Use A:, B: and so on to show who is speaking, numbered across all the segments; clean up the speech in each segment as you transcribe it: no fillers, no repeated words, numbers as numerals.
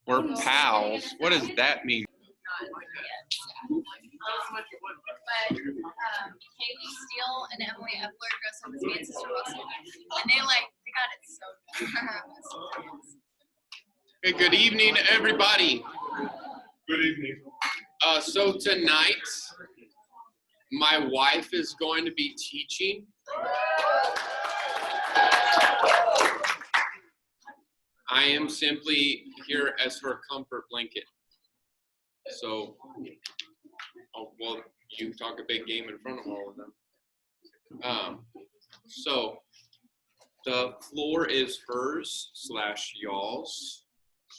A: We're pals. What does that mean?
B: But Haley Steele and Emily Epler dress up as me and Sister Russell, and they got it so good.
A: Hey, good evening, everybody.
C: Good evening.
A: So tonight, my wife is going to be teaching. I am simply here as her comfort blanket. So, well, you talk a big game in front of all of them. So, the floor is hers / y'all's.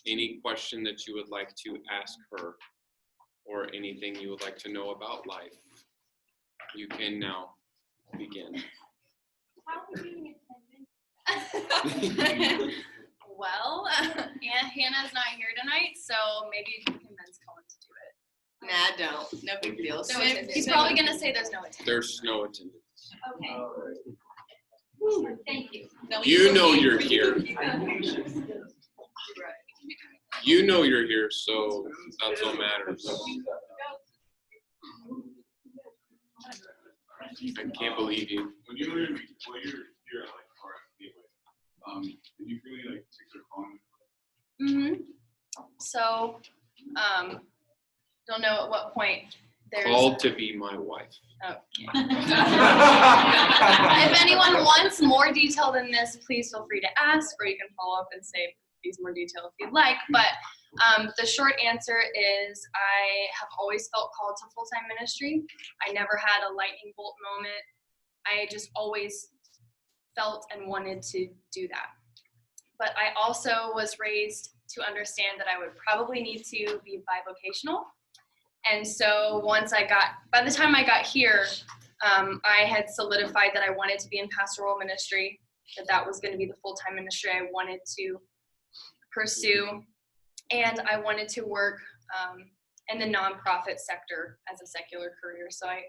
A: Any question that you would like to ask her or anything you would like to know about life, you can now begin.
B: How are we doing attendance? Well, Aunt Hannah's not here tonight, so maybe you can convince Colin to do it.
D: Nah, don't. No big deal.
B: No attendance. He's probably going to say there's no attendance.
A: There's no attendance.
B: Okay. Thank you.
D: No,
A: You know you're here. You know you're here, so that's what matters. I can't believe you.
C: When you're here at RFP, did you really take their phone?
B: So, don't know at what point there's.
A: Called to be my wife.
B: Okay. If anyone wants more detail than this, please feel free to ask, or you can follow up and say please more detail if you'd like. But the short answer is I have always felt called to full-time ministry. I never had a lightning bolt moment. I just always felt and wanted to do that. But I also was raised to understand that I would probably need to be bivocational. And so by the time I got here, I had solidified that I wanted to be in pastoral ministry, that was going to be the full-time ministry I wanted to pursue. And I wanted to work in the nonprofit sector as a secular career. So I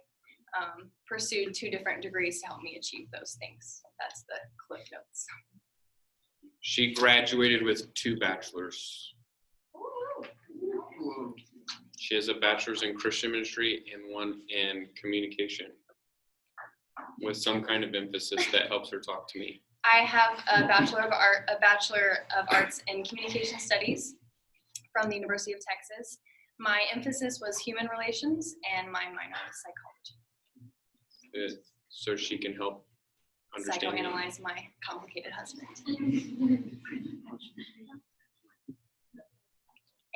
B: pursued 2 different degrees to help me achieve those things. That's the cliff notes.
A: She graduated with 2 bachelors. She has a bachelor's in Christian ministry and 1 in communication, with some kind of emphasis that helps her talk to me.
B: I have a Bachelor of Arts in Communication Studies from the University of Texas. My emphasis was human relations, and my minor was psychology.
A: So she can help understand.
B: Psychoanalyze my complicated husband.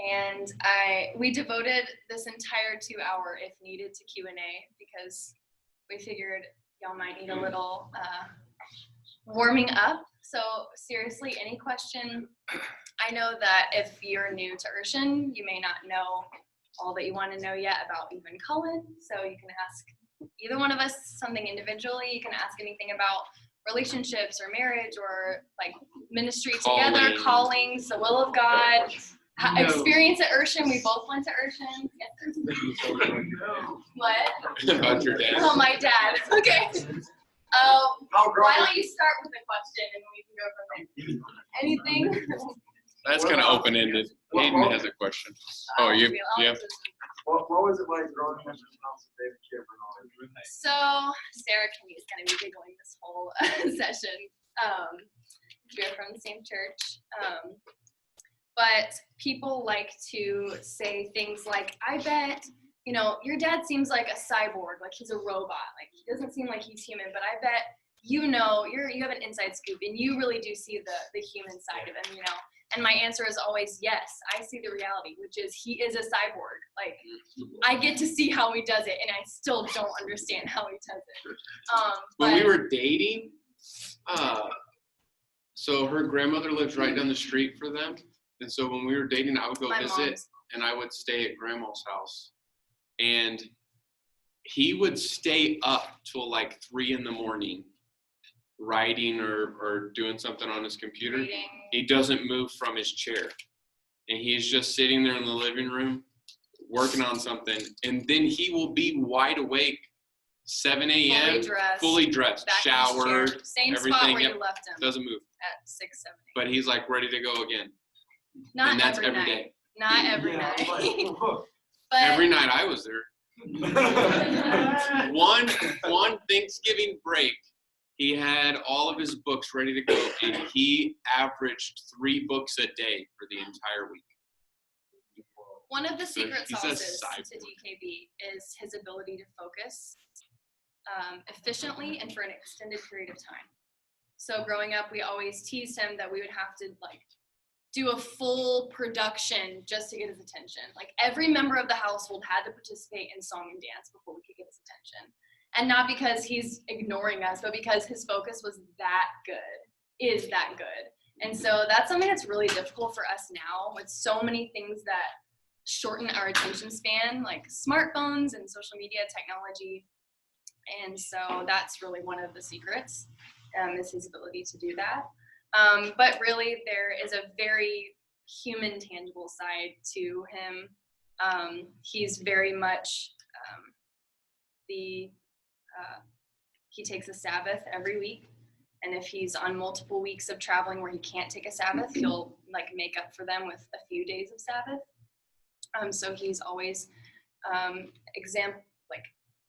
B: And we devoted this entire 2-hour, if needed, to Q&A because we figured y'all might need a little warming up. So seriously, any question? I know that if you're new to Urshan, you may not know all that you want to know yet about even Cullen. So you can ask either one of us something individually. You can ask anything about relationships or marriage or like ministry together, callings, the will of God. Experience at Urshan. We both went to Urshan. What?
A: About your dad.
B: Oh, my dad. Okay. Why don't you start with a question and we can go from there? Anything?
A: That's kind of open-ended. Hayden has a question. Oh, you? Yeah.
E: What was it like growing up in the house of David Cameron?
B: So Sarah Kinney is going to be giggling this whole session. We're from the same church. But people like to say things like, I bet, your dad seems like a cyborg, like he's a robot, like he doesn't seem like he's human, but I bet you have an inside scoop and you really do see the human side of him, And my answer is always, yes, I see the reality, which is he is a cyborg. Like, I get to see how he does it, and I still don't understand how he does it.
A: When we were dating, so her grandmother lives right down the street for them. And so when we were dating, I would go visit, and I would stay at grandma's house. And he would stay up till like 3 a.m. writing or doing something on his computer.
B: Reading.
A: He doesn't move from his chair. And he's just sitting there in the living room working on something. And then he will be wide awake 7 a.m. fully dressed, showered,
B: same
A: everything.
B: Spot where you left him.
A: Doesn't move.
B: At 6, 7, 8.
A: But he's like ready to go again.
B: Not
A: And that's
B: every
A: every
B: night.
A: day.
B: Not every
E: Yeah,
B: night.
E: like,
B: But
A: Every night I was there. One Thanksgiving break, he had all of his books ready to go, and he averaged 3 books a day for the entire week.
B: one of the
A: So
B: secret
A: he's a
B: sauces to
A: cyborg.
B: DKB is his ability to focus efficiently and for an extended period of time. So growing up, we always teased him that we would have to like do a full production just to get his attention. Like every member of the household had to participate in song and dance before we could get his attention. And not because he's ignoring us, but because his focus was that good, is that good. And so that's something that's really difficult for us now with so many things that shorten our attention span, like smartphones and social media technology. And so that's really one of the secrets, is his ability to do that. But really, there is a very human, tangible side to him. He's very much he takes a Sabbath every week. And if he's on multiple weeks of traveling where he can't take a Sabbath, he'll like make up for them with a few days of Sabbath. So he's always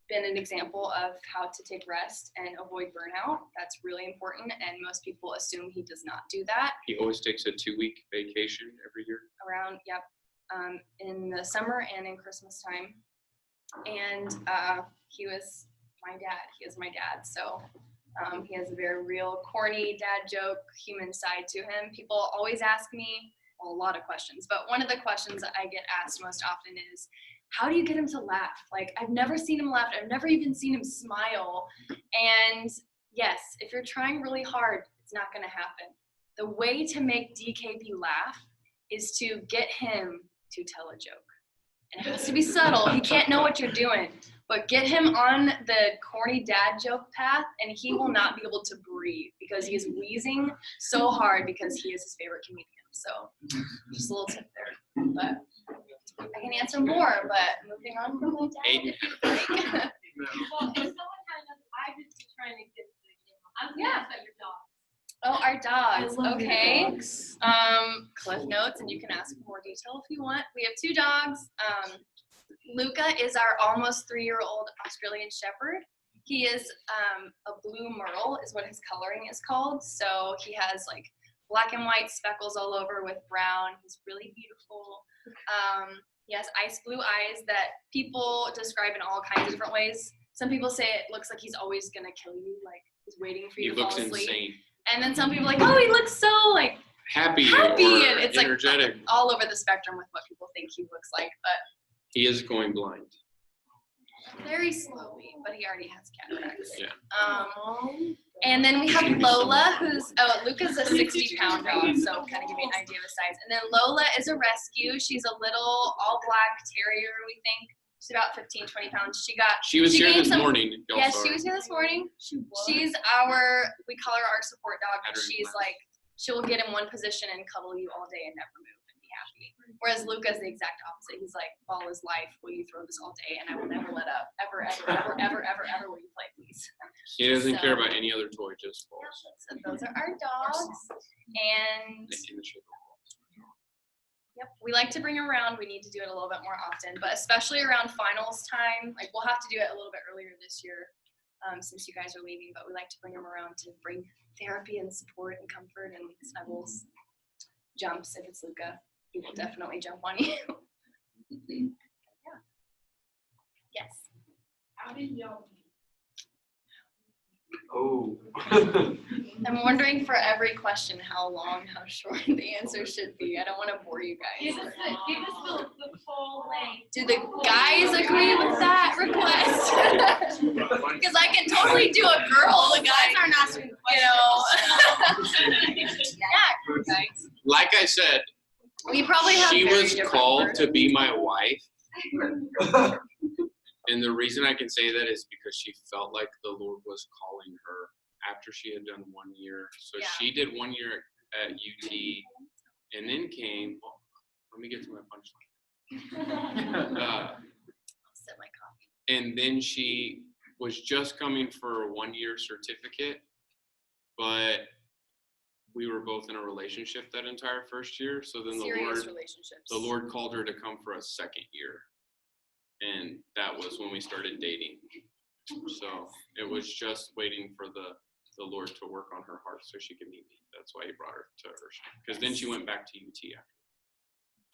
B: been an example of how to take rest and avoid burnout. That's really important, and most people assume he does not do that.
A: He always takes a 2-week vacation every year.
B: Around, in the summer and in Christmas time. And he was my dad. He is my dad. So he has a very real, corny dad joke, human side to him. People always ask me, well, a lot of questions, but one of the questions that I get asked most often is, how do you get him to laugh? Like, I've never seen him laugh. I've never even seen him smile. And yes, if you're trying really hard, it's not going to happen. The way to make DKB laugh is to get him to tell a joke. And it has to be subtle. He can't know what you're doing. But get him on the corny dad joke path, and he will not be able to breathe because he is wheezing so hard because he is his favorite comedian. So just a little tip there. But I can answer more, but moving on from my dad.
A: Aiden had a break.
F: Well, if someone has, I just was trying to get the, I was gonna ask about your dog.
B: Oh, our dogs.
F: I love your
B: Okay.
F: dogs.
B: Cliff notes, and you can ask for more detail if you want. We have 2 dogs. Luca is our almost 3-year-old Australian Shepherd. He is a blue merle, is what his coloring is called. So he has like black and white speckles all over with brown. He's really beautiful. He has ice blue eyes that people describe in all kinds of different ways. Some people say it looks like he's always gonna kill you, like he's waiting for
A: He
B: you to fall
A: looks
B: asleep.
A: insane.
B: And then some people are like, oh, he looks so like
A: Happy
B: and
A: or
B: it's like
A: energetic.
B: all over the spectrum with what people think he looks like, but
A: He is going blind.
B: very slowly, but he already has cataracts.
A: Yeah.
B: And then we have Lola, Luca's a 60-pound dog, so kind of give you an idea of the size. And then Lola is a rescue. She's a little all-black terrier, we think. She's about 15, 20 pounds.
A: She was here
B: gained
A: this
B: some-
A: morning. Y'all
B: Yes,
A: saw
B: she
A: her.
B: was here this morning. We call her our support dog,
A: Had
B: and
A: her in
B: she's
A: class.
B: like, she'll get in one position and cuddle you all day and never move and be happy. Whereas Luca's the exact opposite. He's like, ball is life. Will you throw this all day? And I will never let up. Ever, ever, ever, ever, ever, ever will you play, please?
A: He doesn't
B: So-
A: care about any other toy, just balls.
B: So those are our dogs. And
A: In the sugar bowl.
B: yep, we like to bring them around. We need to do it a little bit more often, but especially around finals time. Like we'll have to do it a little bit earlier this year since you guys are leaving, but we like to bring them around to bring therapy and support and comfort and snuggles. Jumps if it's Luca. He will definitely jump on you. Yeah. Yes.
F: How did y'all meet?
E: Oh.
B: I'm wondering for every question how long, how short the answer should be. I don't want to bore you guys.
F: Give us the full length.
B: Do the guys agree with that request? Because I can totally do a girl. The guys aren't asking questions. Yeah, guys.
A: Like I said,
B: We probably have
A: she
B: very
A: was
B: different
A: called
B: birth-
A: to be my wife. And the reason I can say that is because she felt like the Lord was calling her after she had done 1 year. So
B: Yeah.
A: she did 1 year at UT and then came, let me get to my punchline.
B: I'll sip my coffee.
A: And then she was just coming for a 1 year certificate, but we were both in a relationship that entire first year. So then
B: Serious relationships.
A: the Lord called her to come for a second year. And that was when we started dating. So it was just waiting for the Lord to work on her heart so she could meet me. That's why he brought her to Hershey. Because then she went back to UT after.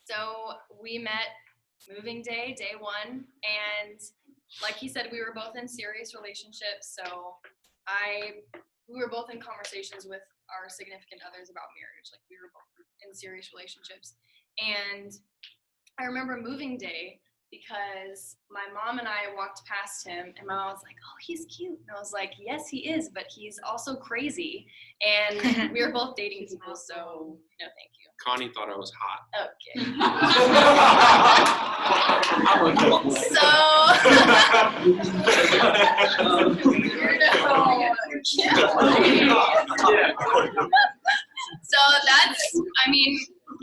B: So we met moving day, day one, and like he said, we were both in serious relationships. So we were both in conversations with our significant others about marriage. Like we were both in serious relationships. And I remember moving day because my mom and I walked past him and my mom was like, oh, he's cute. And I was like, yes, he is, but he's also crazy. And we were both dating people, so no, thank you.
A: Connie thought I was hot.
B: Okay. So that's, I mean,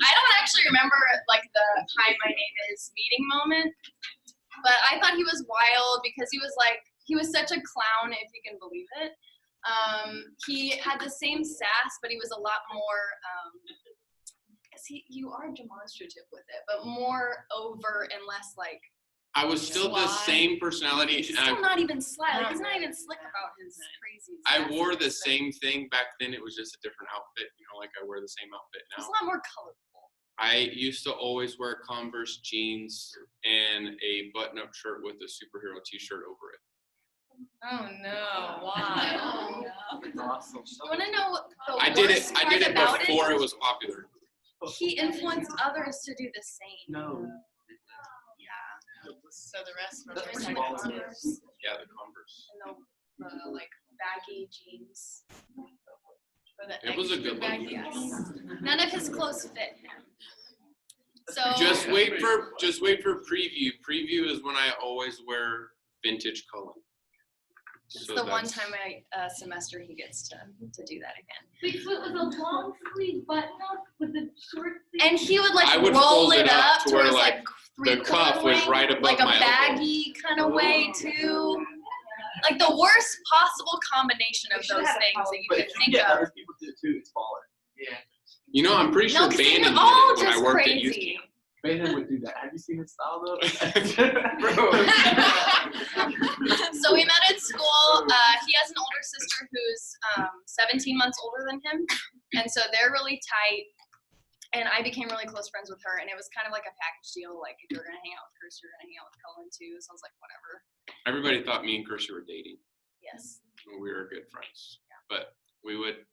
B: I don't actually remember like the hi, my name is meeting moment, but I thought he was wild because he was such a clown, if you can believe it. He had the same sass, but he was a lot more, you are demonstrative with it, but more overt and less like.
A: I was still the same personality.
B: He's still not even sly. Like, he's not even slick about his crazy.
A: I wore the same thing back then. It was just a different outfit. You know, like I wear the same outfit now.
B: It's a lot more colorful.
A: I used to always wear Converse jeans and a button-up shirt with a superhero T-shirt over it.
D: Oh no, why?
E: That's awesome.
B: You want to know what the
A: I did
B: worst
A: it
B: part about
A: before it was popular.
B: He influenced others to do the same.
E: No.
B: Yeah.
D: So the rest of
E: That's
D: us
E: pretty
D: are
E: ballsy.
B: Converse
A: Yeah, the Converse.
B: and the like baggy jeans.
D: for the
A: It was a
D: extra
A: good look.
D: baggy
B: Yes.
D: jeans.
B: None of his clothes fit him. So
A: Just wait for preview. Preview is when I always wear vintage Cullen.
B: it's
A: So
B: the one
A: that's-
B: time semester he gets to do that again.
F: Wait, so it was a long sleeve button up with a short sleeve?
B: And he would like
A: I would
B: roll
A: fold
B: it
A: it up
B: up
A: to
B: to
A: where,
B: his
A: like,
B: like three
A: the cuff was
B: way,
A: right above
B: like a
A: my elbow.
B: baggy kind of way too. Like the worst possible combination of those things that you
E: But
B: could
E: if you
B: think
E: get
B: of.
E: other people do it too, it's baller. Yeah.
A: You know, I'm pretty
B: No,
A: sure
B: 'cause
A: Bannon
B: they're
A: did
B: all
A: it when I
B: just
A: worked at youth
B: crazy.
A: camp.
E: Bannon would do that. Have you seen his style though?
B: So we met at school. He has an older sister who's 17 months older than him, and so they're really tight. And I became really close friends with her, and it was kind of like a package deal. Like if you're gonna hang out with Kirsty, you're gonna hang out with Cullen too. So I was like, whatever.
A: Everybody thought me and Kirsty were dating.
B: Yes.
A: And we were good friends. But we would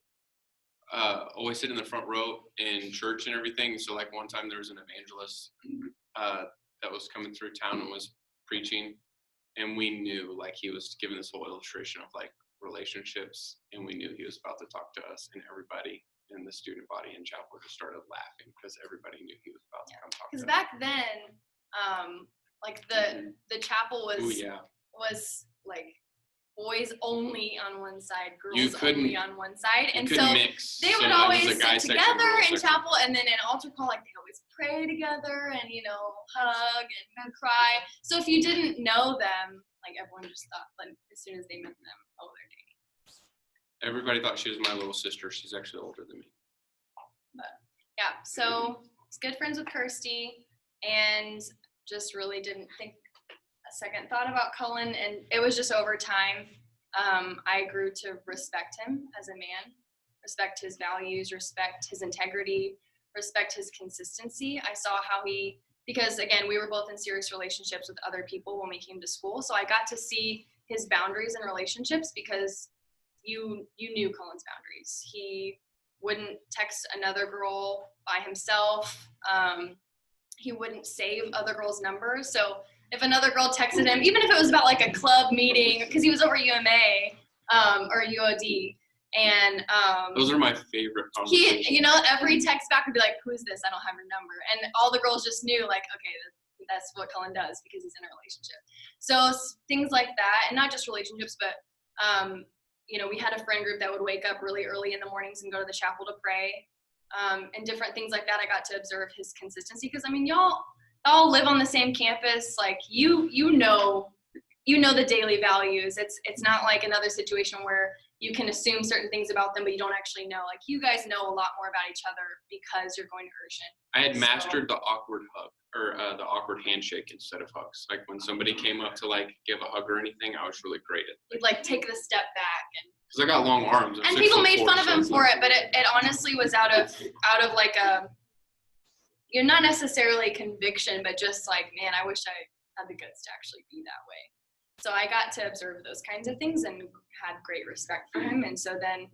A: always sit in the front row in church and everything. So like one time there was an evangelist that was coming through town and was preaching, and we knew like he was giving this whole illustration of like relationships, and we knew he was about to talk to us, and everybody in the student body in chapel just started laughing because everybody knew he was about to come talk to
B: Because
A: us.
B: back then, like the chapel was
A: Oh yeah.
B: was like boys only on one side,
A: You
B: girls
A: couldn't-
B: only on one side,
A: You
B: and
A: couldn't
B: so
A: mix.
B: they
A: So
B: would
A: that was
B: always
A: a guy
B: sit
A: section,
B: together
A: girl
B: in
A: section.
B: chapel, and then in altar call, like they always pray together and hug and cry. So if you didn't know them, like everyone just thought, like as soon as they met them, oh, they're dating.
A: Everybody thought she was my little sister. She's actually older than me.
B: Yeah, so it's good friends with Kirsty, and just really didn't think a second thought about Cullen, and it was just over time. I grew to respect him as a man, respect his values, respect his integrity, respect his consistency. I saw how because again, we were both in serious relationships with other people when we came to school, so I got to see his boundaries in relationships because you knew Cullen's boundaries. He wouldn't text another girl by himself. He wouldn't save other girls' numbers. So if another girl texted him, even if it was about like a club meeting, because he was over UMA or UOD, and
A: Those are my favorite conversations.
B: he, every text back would be like, "Who's this? I don't have your number." And all the girls just knew, like, okay, that's what Cullen does because he's in a relationship. So things like that, and not just relationships, but we had a friend group that would wake up really early in the mornings and go to the chapel to pray, and different things like that. I got to observe his consistency because y'all live on the same campus. Like you know the daily values. It's not like another situation where you can assume certain things about them, but you don't actually know. Like, you guys know a lot more about each other because you're going to Urshan.
A: I had
B: So-
A: mastered the awkward hug or the awkward handshake instead of hugs. Like when somebody came up to like give a hug or anything, I was really great at it.
B: You'd like take the step back,
A: Because I got long arms. I'm
B: and
A: 6'4",
B: people made fun of
A: so
B: him
A: it's
B: for
A: like-
B: it, but it honestly was out of like a, you're not necessarily conviction, but just like, man, I wish I had the guts to actually be that way. So I got to observe those kinds of things and had great respect for him. And so then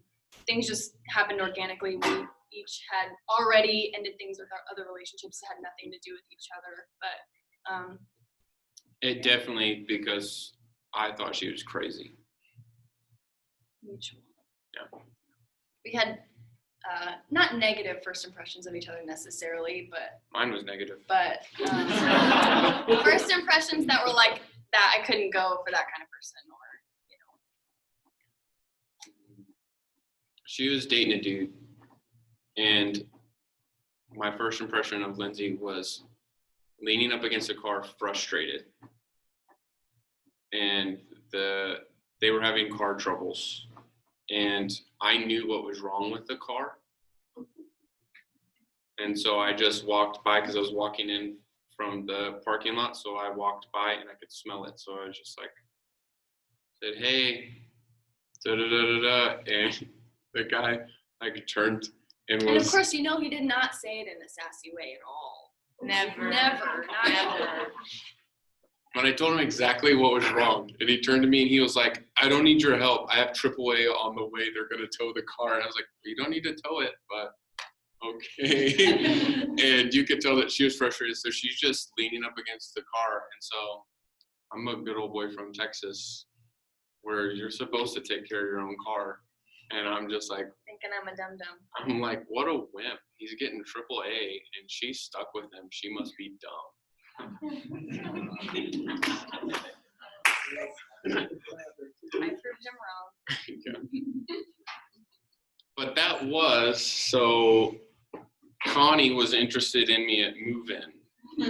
B: things just happened organically. We each had already ended things with our other relationships that had nothing to do with each other. But
A: It definitely, because I thought she was crazy.
B: mutual.
A: Yeah.
B: We had not negative first impressions of each other necessarily, but
A: Mine was negative.
B: first impressions that were like that, I couldn't go for that kind of person, or
A: She was dating a dude, and my first impression of Lindsay was leaning up against a car, frustrated, and they were having car troubles, and I knew what was wrong with the car, and so I just walked by because I was walking in from the parking lot, so I walked by and I could smell it, so I was just like, said, "Hey, da da da da da," and the guy like turned and
B: and of
A: was
B: course, you know, he did not say it in a sassy way at all.
D: Never.
B: Never, not ever.
A: when I told him exactly what was wrong, and he turned to me and he was like, "I don't need your help. I have AAA on the way. They're gonna tow the car." And I was like, "You don't need to tow it, but okay." And you could tell that she was frustrated, so she's just leaning up against the car. And so I'm a good old boy from Texas, where you're supposed to take care of your own car, and I'm just like,
B: Thinking I'm a dum dum.
A: I'm like, what a wimp. He's getting AAA, and she's stuck with him. She must be dumb.
B: I proved him wrong.
A: Yeah. But that was, so Connie was interested in me at move-in.
B: He's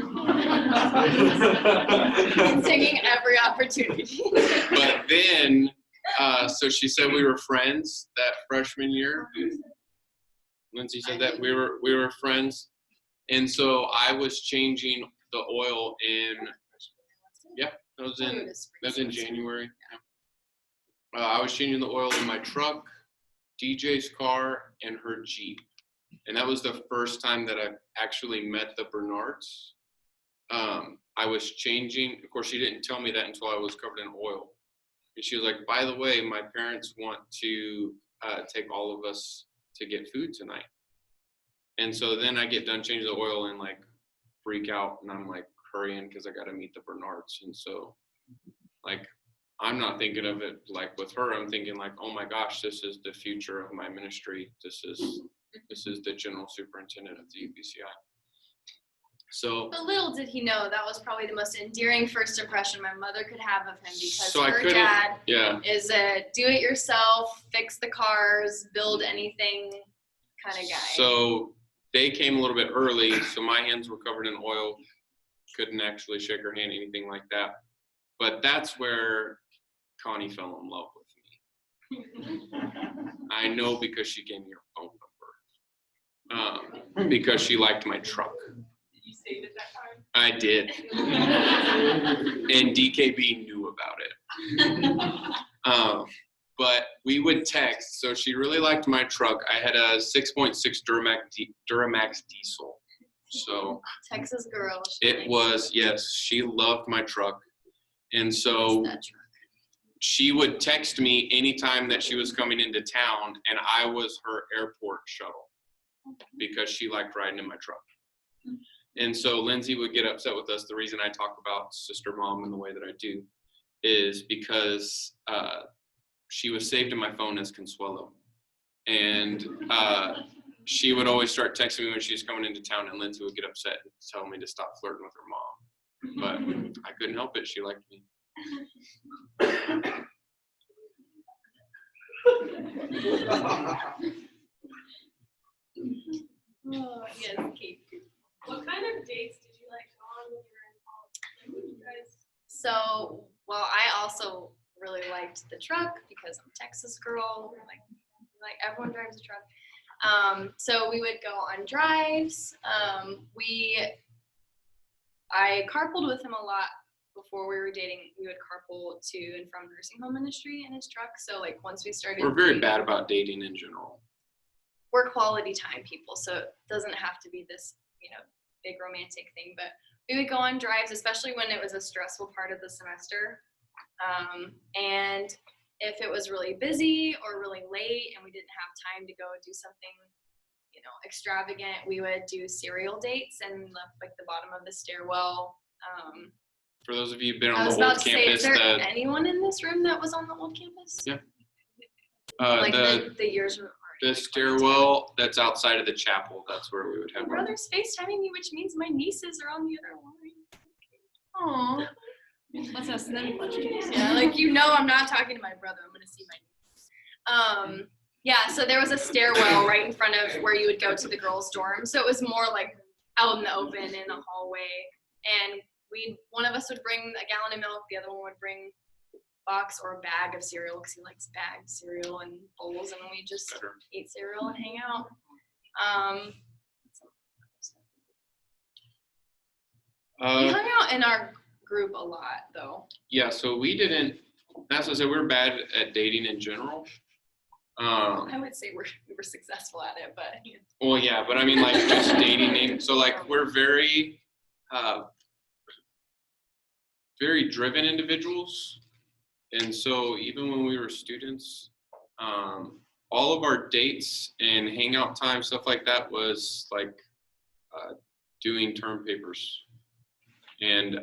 B: taking every opportunity.
A: But then, so she said we were friends that freshman year. Lindsay said that we were friends. And so I was changing the oil in, yeah, that was in January. Yeah. I was changing the oil in my truck, DJ's car, and her Jeep. And that was the first time that I actually met the Bernards. I was changing, of course, she didn't tell me that until I was covered in oil. And she was like, "By the way, my parents want to take all of us to get food tonight." And so then I get done changing the oil and like freak out, and I'm like hurrying because I got to meet the Bernards. And so like, I'm not thinking of it like with her. I'm thinking like, oh my gosh, this is the future of my ministry. This is the general superintendent of the UBCI. So
B: But little did he know that was probably the most endearing first impression my mother could have of him, because
A: So I
B: her
A: couldn't-
B: dad
A: yeah,
B: is a do-it-yourself, fix the cars, build anything kind of guy.
A: so they came a little bit early, so my hands were covered in oil. Couldn't actually shake her hand, anything like that. But that's where Connie fell in love with me. I know because she gave me her phone number. Because she liked my truck.
F: Did you save it that time?
A: I did. And DKB knew about it. But we would text. So she really liked my truck. I had a 6.6 Duramax diesel. So
B: Texas girl. she
A: it
B: likes
A: was, yes, she loved my truck. And so
B: that truck.
A: she would text me anytime that she was coming into town, and I was her airport shuttle because she liked riding in my truck. And so Lindsay would get upset with us. The reason I talk about sister mom in the way that I do is because she was saved in my phone as Consuelo. And she would always start texting me when she was coming into town, and Lindsay would get upset and tell me to stop flirting with her mom. But I couldn't help it. She liked me.
B: Oh, yes, Kate.
F: What kind of dates did you like go on when you were in college? Like, what you guys?
B: So, well, I also really liked the truck because because I'm a Texas girl. Like everyone drives a truck. So we would go on drives. I carpooled with him a lot before we were dating. We would carpool to and from nursing home industry in his truck. So like once we started,
A: We're very bad about dating in general.
B: we're quality time people, so it doesn't have to be this, big romantic thing. But we would go on drives, especially when it was a stressful part of the semester. And if it was really busy or really late and we didn't have time to go do something, extravagant, we would do serial dates and left like the bottom of the stairwell.
A: For those of you who've been
B: I
A: on
B: was
A: the old
B: about to say, is
A: campus,
B: there anyone in this room that was on the old campus?
A: Yeah.
B: Like
A: the
B: the years were already
A: stairwell that's outside of the chapel, that's where we would
B: My
A: have our
B: brother's FaceTiming me, which means my nieces are on the other line. Aww.
D: Let's ask them questions.
B: Yeah, like I'm not talking to my brother. I'm gonna see my niece. Yeah, so there was a stairwell right in front of where you would go to the girls' dorm. So it was more like out in the open in a hallway. And one of us would bring a gallon of milk, the other one would bring a box or a bag of cereal because he likes bagged cereal and bowls, and we just
A: better.
B: eat cereal and hang out. We hung out in our group a lot, though.
A: Yeah, so we didn't. That's what I said. We're bad at dating in general.
B: I would say we were successful at it, but
A: Well, yeah, but I mean, like just dating. So like we're very, very driven individuals, and so even when we were students, all of our dates and hangout time, stuff like that, was like doing term papers and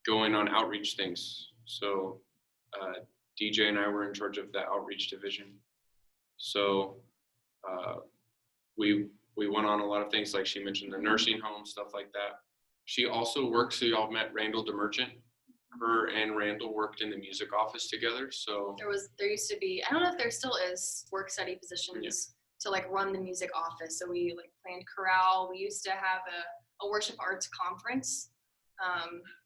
A: going on outreach things. So DJ and I were in charge of the outreach division. So we went on a lot of things, like she mentioned, the nursing home, stuff like that. She also works, so y'all met Randall DeMerchant. Her and Randall worked in the music office together. So
B: there used to be, I don't know if there still is, work study positions to like run the music office. So we like planned chorale. We used to have a worship arts conference.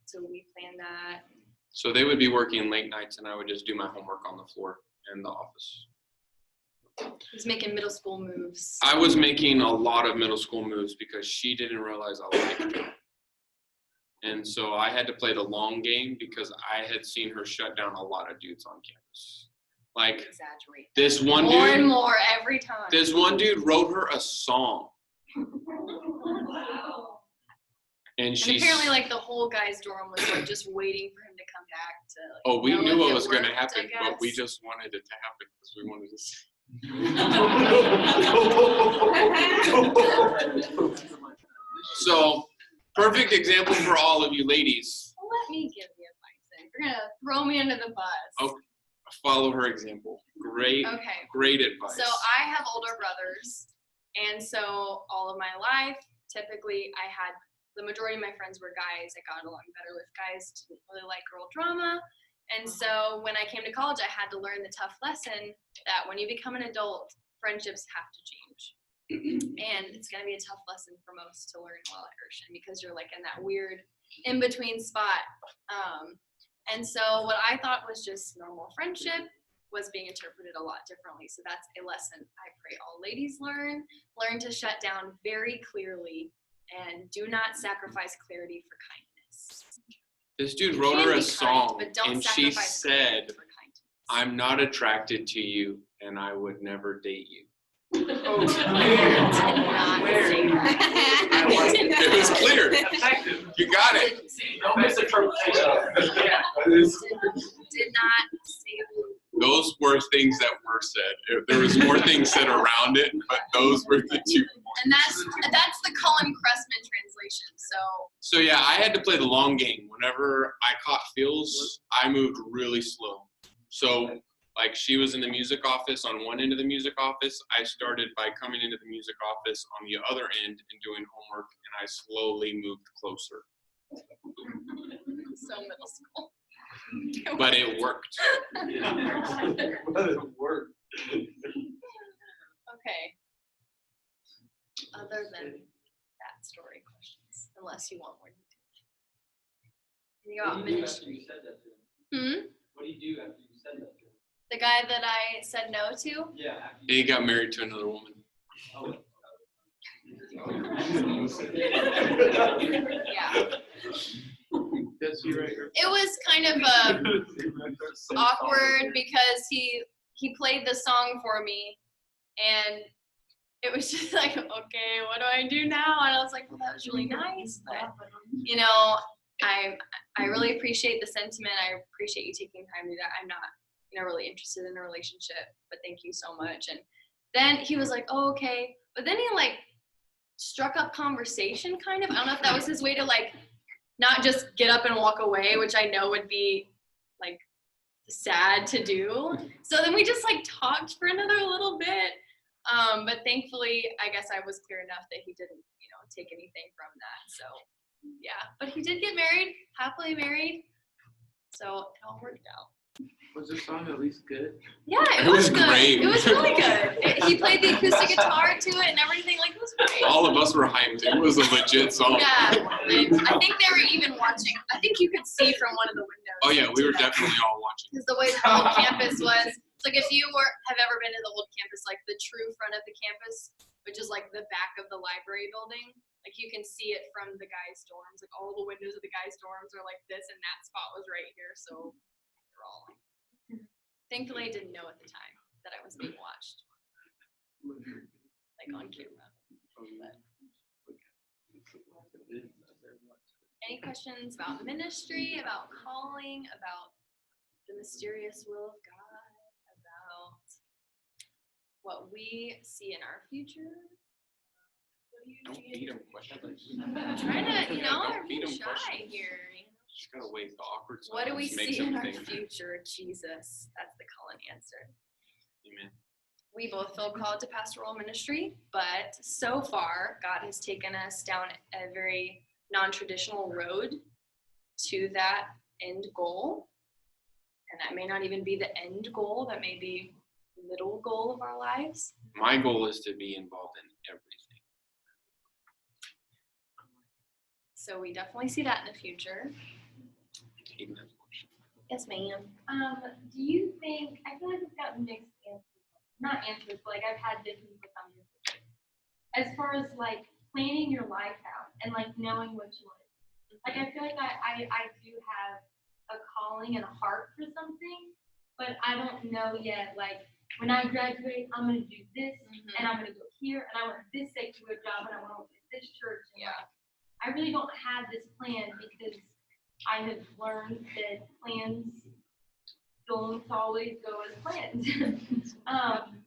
B: So we planned that.
A: So they would be working late nights and I would just do my homework on the floor in the office.
B: He was making middle school moves.
A: I was making a lot of middle school moves because she didn't realize I liked it. And so I had to play the long game because I had seen her shut down a lot of dudes on campus. Like
B: Exaggerate.
A: this one
B: More
A: dude,
B: and more every time.
A: this one dude wrote her a song. And
B: And apparently, like the whole guys' dorm was like just waiting for him to come back to. Like,
A: oh, we
B: know
A: knew
B: if
A: what
B: it
A: was going to
B: worked,
A: happen,
B: I
A: but we
B: guess.
A: just wanted it to happen because we wanted to see. So, perfect example for all of you ladies.
B: Well, let me give you advice then. You're gonna throw me under the bus.
A: Oh. Follow her example. Great,
B: Okay.
A: great advice.
B: So I have older brothers, and so all of my life, typically, the majority of my friends were guys. I got along better with guys. Didn't really like girl drama. And so when I came to college, I had to learn the tough lesson that when you become an adult, friendships have to change. And it's going to be a tough lesson for most to learn while at Urshan because you're like in that weird in-between spot. And so what I thought was just normal friendship was being interpreted a lot differently. So that's a lesson I pray all ladies learn. Learn to shut down very clearly and do not sacrifice clarity for kindness.
A: This dude
B: You
A: wrote
B: can
A: her a
B: be
A: song,
B: kind, but don't
A: and she
B: sacrifice
A: said,
B: clarity for kindness.
A: I'm not attracted to you, and I would never date you.
B: Did not say that.
A: It was clear. You got it.
E: No misinterpretation.
B: Did not say that.
A: Those were things that were said. There was more things said around it, but those were the two.
B: And that's the Colin Cressman translation.
A: So yeah, I had to play the long game. Whenever I caught feels, I moved really slow. So like she was in the music office on one end of the music office. I started by coming into the music office on the other end and doing homework, and I slowly moved closer.
B: So middle school.
A: But it worked.
E: But it worked.
B: Okay. Other than that story questions, unless you want more details. You got ministry.
E: What do you do after you said that to him?
B: The guy that I said no to.
E: Yeah. After
A: And he got married to another woman.
E: Oh.
B: Yeah.
A: That's you right here.
B: It was kind of awkward because he played the song for me, and it was just like, okay, what do I do now? And I was like, well, that was really nice, but you know, I really appreciate the sentiment. I appreciate you taking time to do that. I'm not, really interested in a relationship, but thank you so much. And then he was like, oh, okay. But then he like struck up conversation kind of. I don't know if that was his way to like not just get up and walk away, which I know would be like sad to do. So then we just like talked for another little bit. But thankfully, I guess I was clear enough that he didn't, take anything from that. So yeah, but he did get married, happily married. So it all worked out.
A: Was this song at least good?
B: Yeah, it
A: It was
B: good.
A: great.
B: It was really good. He played the acoustic guitar to it and everything. Like, it was great.
A: All of us were hyped. It was a legit song.
B: Yeah, I think they were even watching. I think you could see from one of the windows.
A: Oh yeah, we were definitely all watching.
B: Because the way the whole campus was, it's like if you have ever been to the old campus, like the true front of the campus, which is like the back of the library building, like you can see it from the guys' dorms. Like all the windows of the guys' dorms are like this, and that spot was right here. So they're all like. Thankfully, I didn't know at the time that I was being watched, like on camera. But. Any questions about ministry, about calling, about the mysterious will of God, about what we see in our future? What do you
A: Don't feed him questions.
B: I'm trying to, I'm
A: Don't feed
B: being
A: him
B: shy
A: questions.
B: here.
A: Just gotta wait the awkward silence.
B: What do we
A: makes
B: see in our
A: everything-
B: future, Jesus? That's the Cullen answer.
A: Amen.
B: We both feel called to pastoral ministry, but so far, God has taken us down a very non-traditional road to that end goal. And that may not even be the end goal, that may be the middle goal of our lives.
A: My goal is to be involved in everything.
B: So we definitely see that in the future.
A: Hayden has a question.
B: Yes, ma'am.
F: Do you think, I feel like we've gotten mixed answers, not answers, but like I've had different people tell me different things. As far as like planning your life out and like knowing what you want. Like I feel like I do have a calling and a heart for something, but I don't know yet, like when I graduate, I'm gonna do this and I'm gonna go here and I want this secular job and I want to work at this church. And
B: Yeah.
F: I really don't have this plan because I have learned that plans don't always go as planned.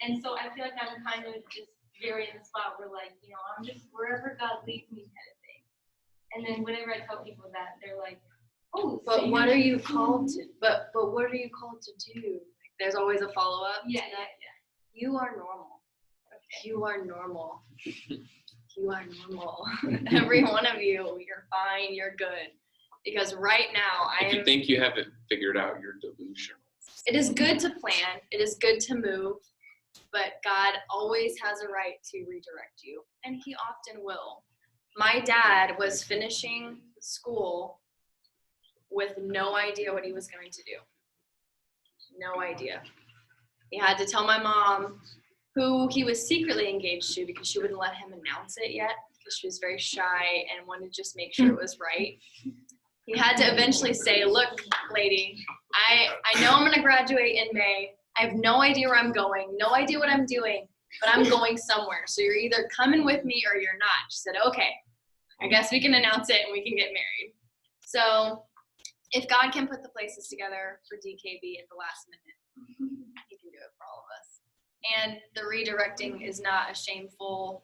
F: And so I feel like I'm kind of just very in the spot where like, I'm just wherever God leads me kind of thing. And then whenever I tell people that, they're like, oh, so
B: But what are you called to? But what are you called to do? There's always a follow-up.
F: Yeah,
B: to
F: yeah,
B: that.
F: yeah.
B: You are normal. You are normal. You are normal. Every one of you, you're fine, you're good. Because right now,
A: If you think you have it figured out, you're delusional.
B: it is good to plan, it is good to move, but God always has a right to redirect you, and He often will. My dad was finishing school with no idea what he was going to do. No idea. He had to tell my mom, who he was secretly engaged to because she wouldn't let him announce it yet because she was very shy and wanted to just make sure it was right. He had to eventually say, look, lady, I know I'm going to graduate in May. I have no idea where I'm going, no idea what I'm doing, but I'm going somewhere. So you're either coming with me or you're not. She said, okay, I guess we can announce it and we can get married. So if God can put the places together for DKB at the last minute, He can do it for all of us. And the redirecting is not a shameful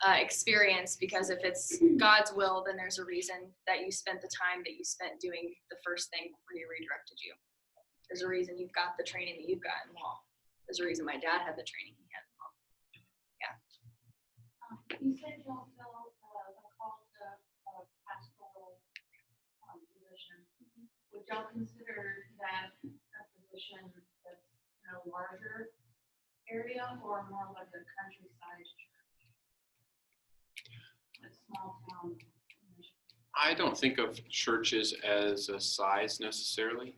B: experience, because if it's God's will, then there's a reason that you spent the time that you spent doing the first thing before He redirected you. There's a reason you've got the training that you've got in law. There's a reason my dad had the training he had in law.
F: You said you don't feel a call to a pastoral position. Would y'all consider that a position that's in a larger area or more like a countryside church? A small town mission?
A: I don't think of churches as a size necessarily.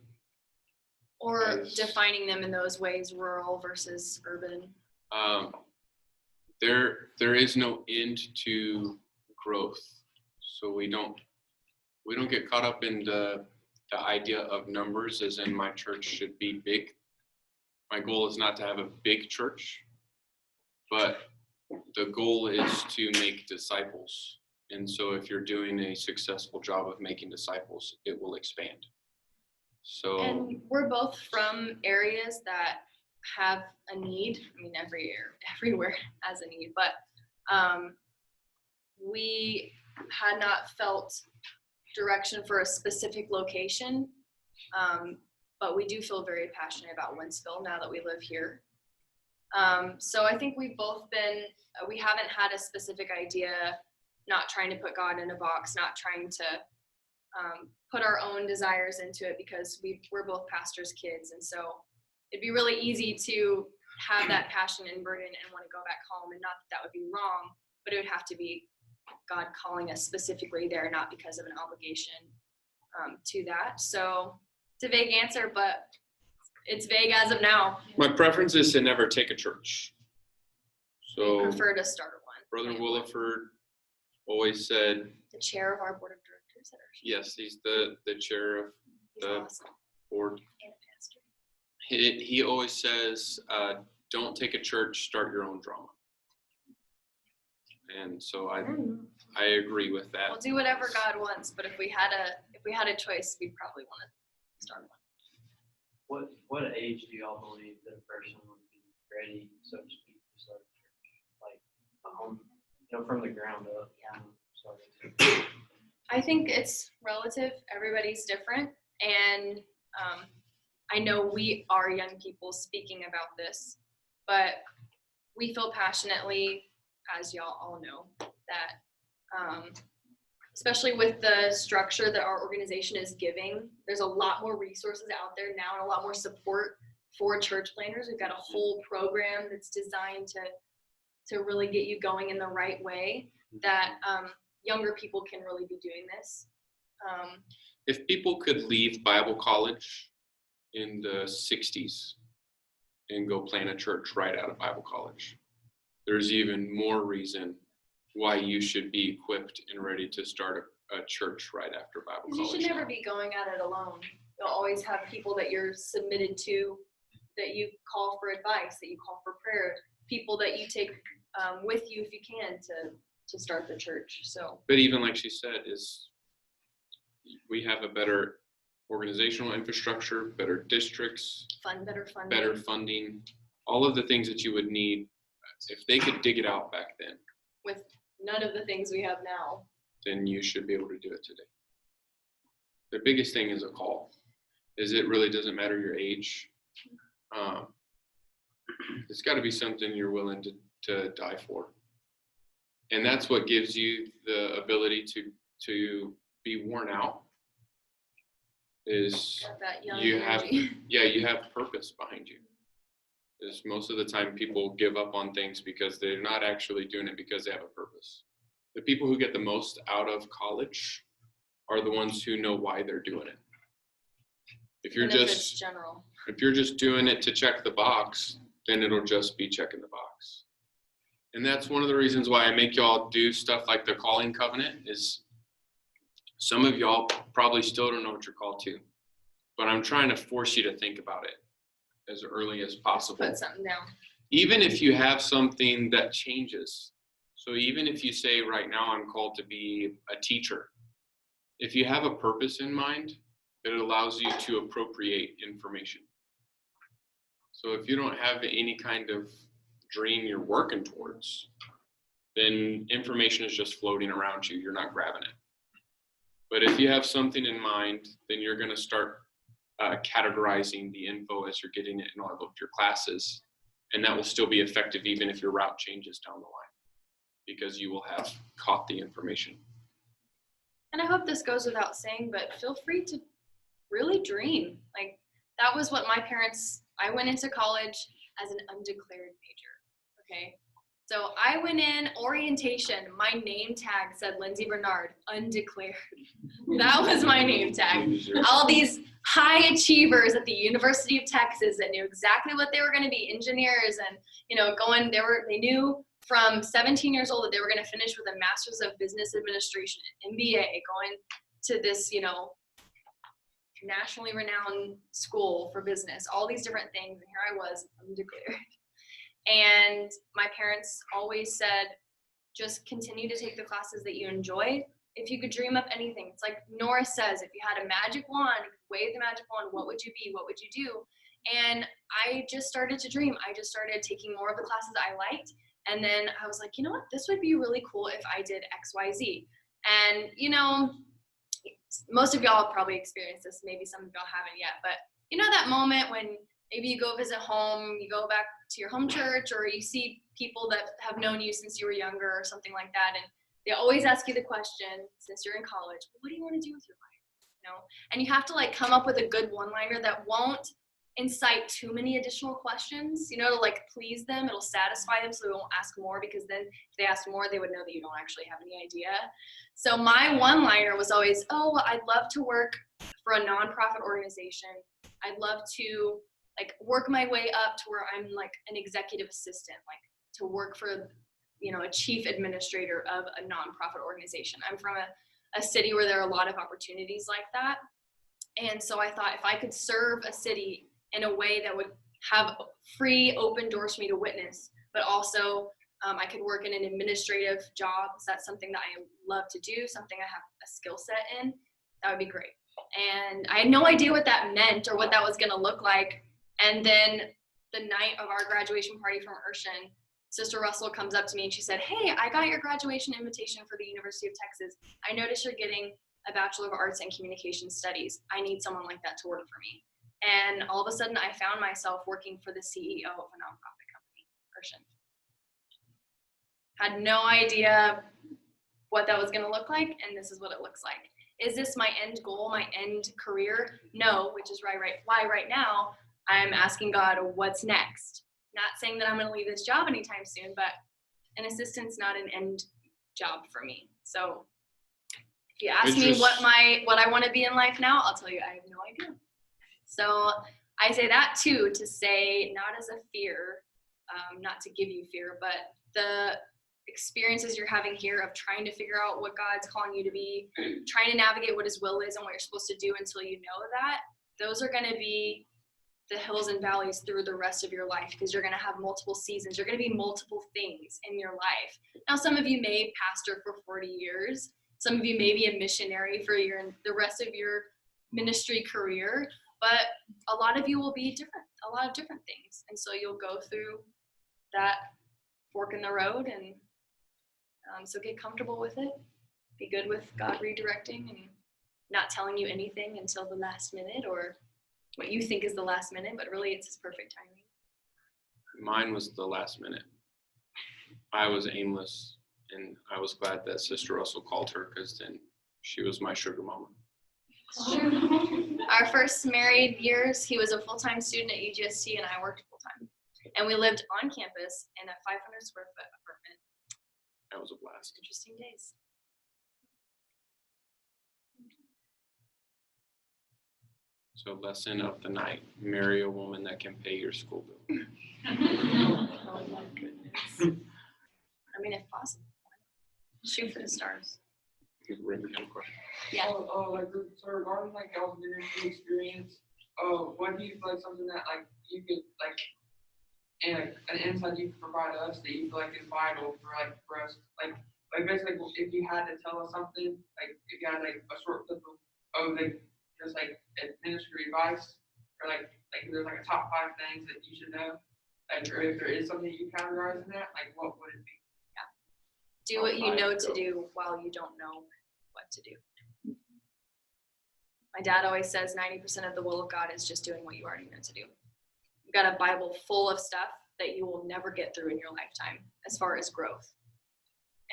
B: Or
A: As-
B: defining them in those ways, rural versus urban.
A: There is no end to growth, so we don't get caught up in the idea of numbers, as in my church should be big. My goal is not to have a big church, but the goal is to make disciples. And so if you're doing a successful job of making disciples, it will expand. So
B: And we're both from areas that have a need. I mean, everywhere has a need, but we had not felt direction for a specific location. But we do feel very passionate about Wentzville now that we live here. So I think we've both been, we haven't had a specific idea, not trying to put God in a box, not trying to put our own desires into it, because we're both pastors' kids. And so it'd be really easy to have that passion and burden and want to go back home, and not that would be wrong, but it would have to be God calling us specifically there, not because of an obligation to that. So it's a vague answer, but it's vague as of now.
A: my preference is to never take a church.
B: We
A: So
B: prefer to start one.
A: Brother Williford always said,
B: The chair of our board of directors at our church.
A: yes, he's the chair of
B: He's
A: the
B: awesome.
A: board.
B: And a pastor.
A: He always says, don't take a church, start your own drama. And so I agree with that.
B: We'll do whatever God wants, but if we had a choice, we'd probably want to start one.
E: What age do y'all believe that a person would be ready, so to speak, to start a church? Like a home, from the ground up.
B: Yeah.
E: Starting.
B: I think it's relative. Everybody's different. And I know we are young people speaking about this, but we feel passionately, as y'all all know, that especially with the structure that our organization is giving, there's a lot more resources out there now and a lot more support for church planners. We've got a whole program that's designed to really get you going in the right way, that younger people can really be doing this.
A: If people could leave Bible college in the 60s and go plant a church right out of Bible college, there's even more reason why you should be equipped and ready to start a church right after Bible
B: Because you
A: college.
B: should never be going at it alone. You'll always have people that you're submitted to, that you call for advice, that you call for prayer, people that you take with you if you can to start the church. So,
A: But even like she said, is we have a better organizational infrastructure, better districts,
B: better funding.
A: better funding, all of the things that you would need if they could dig it out back then.
B: With none of the things we have now.
A: Then you should be able to do it today. The biggest thing is a call. Is it really doesn't matter your age. It's got to be something you're willing to die for. And that's what gives you the ability to be worn out, is
B: Got that young
A: you have
B: energy.
A: you have purpose behind you. Is most of the time people give up on things because they're not actually doing it because they have a purpose. The people who get the most out of college are the ones who know why they're doing it. If you're
B: And if it's
A: just
B: general.
A: if you're just doing it to check the box, then it'll just be checking the box. And that's one of the reasons why I make y'all do stuff like the calling covenant. Is some of y'all probably still don't know what you're called to, but I'm trying to force you to think about it as early as possible.
B: Put something down.
A: Even if you have something that changes. So even if you say right now I'm called to be a teacher, if you have a purpose in mind, it allows you to appropriate information. So if you don't have any kind of dream you're working towards, then information is just floating around you. You're not grabbing it. But if you have something in mind, then you're going to start categorizing the info as you're getting it in all of your classes. And that will still be effective even if your route changes down the line, because you will have caught the information.
B: And I hope this goes without saying, but feel free to really dream. Like, that was what my parents, I went into college as an undeclared major, okay? So I went in orientation. My name tag said Lindsay Bernard, undeclared. That was my name tag. All these high achievers at the University of Texas that knew exactly what they were going to be, engineers, and they knew from 17 years old that they were going to finish with a master's of business administration, an MBA, going to this, nationally renowned school for business, all these different things. And here I was, undeclared. And my parents always said, just continue to take the classes that you enjoy. If you could dream up anything, it's like Nora says, if you had a magic wand, wave the magic wand, what would you be? What would you do? And I just started to dream. I just started taking more of the classes I liked. And then I was like, you know what? This would be really cool if I did X, Y, Z. And, most of y'all have probably experienced this. Maybe some of y'all haven't yet. But that moment when maybe you go visit home, you go back to your home church, or you see people that have known you since you were younger or something like that. And they always ask you the question, since you're in college, what do you want to do with your life? And you have to come up with a good one-liner that won't incite too many additional questions, to please them. It'll satisfy them so they won't ask more, because then if they ask more, they would know that you don't actually have any idea. So my one-liner was always, I'd love to work for a nonprofit organization. I'd love to work my way up to where I'm an executive assistant, to work for, a chief administrator of a nonprofit organization. I'm from a city where there are a lot of opportunities like that. And so I thought if I could serve a city in a way that would have free, open doors for me to witness, but also I could work in an administrative job. So that's something that I love to do, something I have a skill set in. That would be great. And I had no idea what that meant or what that was going to look like. And then the night of our graduation party from Urshan, Sister Russell comes up to me and she said, hey, I got your graduation invitation for the University of Texas. I noticed you're getting a Bachelor of Arts in Communication Studies. I need someone like that to work for me. And all of a sudden I found myself working for the CEO of a nonprofit company, Urshan. Had no idea what that was going to look like, and this is what it looks like. Is this my end goal, my end career? No, which is why right now I'm asking God, what's next? Not saying that I'm going to leave this job anytime soon, but an assistant's not an end job for me. So if you ask me what I want to be in life now, I'll tell you I have no idea. So I say that too, to say not as a fear, not to give you fear, but the experiences you're having here of trying to figure out what God's calling you to be, trying to navigate what His will is and what you're supposed to do until you know that, those are going to be the hills and valleys through the rest of your life, because you're going to have multiple seasons. You're going to be multiple things in your life. Now, some of you may pastor for 40 years. Some of you may be a missionary for the rest of your ministry career, but a lot of you will be a lot of different things. And so you'll go through that fork in the road, and so get comfortable with it. Be good with God redirecting and not telling you anything until the last minute, or what you think is the last minute, but really it's His perfect timing.
A: Mine was the last minute. I was aimless, and I was glad that Sister Russell called her, because then she was my sugar mama.
B: Our first married years, he was a full-time student at UGST and I worked full-time. And we lived on campus in a 500 square foot apartment.
A: That was a blast.
B: Interesting days.
A: So lesson of the night: marry a woman that can pay your school bill.
B: Oh my goodness. I mean, if possible. Shoot for the stars. Yeah.
G: So regarding y'all's ministry experience, what do you feel something that you could and an insight you could provide us that you feel is vital for us, basically if you had to tell us something, if you had a short clip of just ministry advice, or if there's a top 5 things that you should know, or if there is something you categorize in that, what would it be?
B: Do what you know to do while you don't know what to do. My dad always says 90% of the will of God is just doing what you already know to do. You've got a Bible full of stuff that you will never get through in your lifetime as far as growth.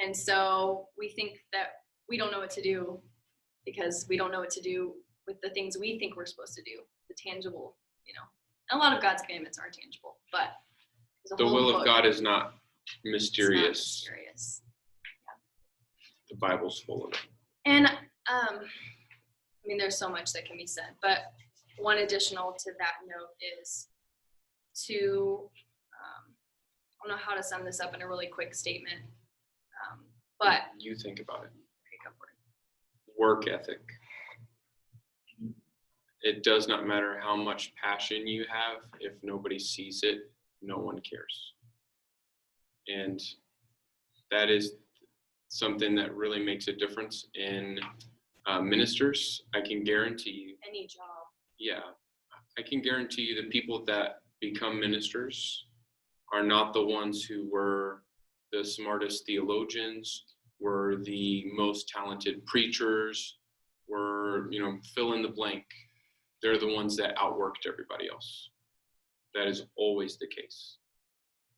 B: And so we think that we don't know what to do because we don't know what to do with the things we think we're supposed to do, the tangible, And a lot of God's commandments are tangible, but
A: the will of God is not
B: It's not
A: Mysterious.
B: mysterious.
A: The Bible's full of it.
B: And I mean, there's so much that can be said, but one additional to that note is to, I don't know how to sum this up in a really quick statement, but
A: You think about it.
B: okay, go for it.
A: Work ethic. It does not matter how much passion you have. If nobody sees it, no one cares. And that is something that really makes a difference in ministers. I can guarantee you,
B: Any job.
A: yeah, I can guarantee you the people that become ministers are not the ones who were the smartest theologians, were the most talented preachers, were, fill in the blank. They're the ones that outworked everybody else. That is always the case.